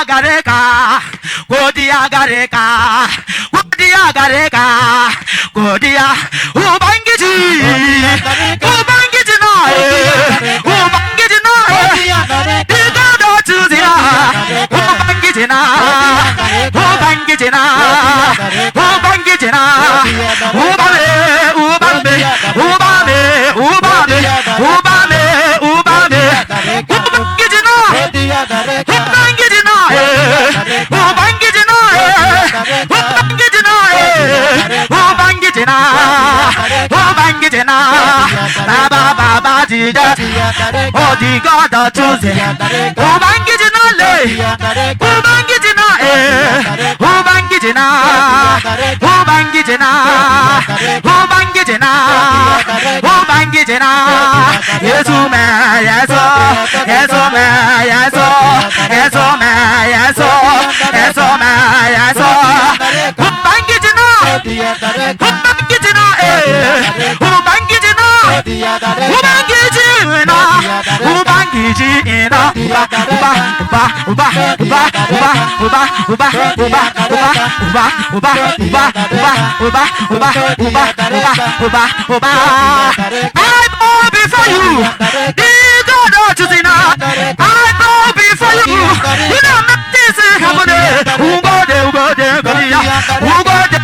gareka, Godia gareka, Godia gareka, Godia, Ubangiji, Ubangiji na, Ubangiji na, Igado Tuzia, Ubangiji na, Ubangiji na, Ubangiji na, Ubame, Ubame, Ubame, Ubame, Ubame, Ubame, Ubangiji na, Ubangiji na, Ubangiji na, Ubangiji na, Ubangiji na, Ubangiji na, Baba Baba Dida, Odiga da Tuze, Ubangiji na le, Ubangiji na Ubangiji na, Ubangiji na, Ubangiji na, Ubangiji na, Yesu me, Yesu, Yesu me, Yesu, Yesu me, Yesu, Yesu me, Yesu, Ubangiji na, Ubangiji na, Ubangiji na, Ubangiji na, Ubangiji na, I bow before you, God of Chusina. I bow before you, you know this is happening. Who got there, who got there, who got there, who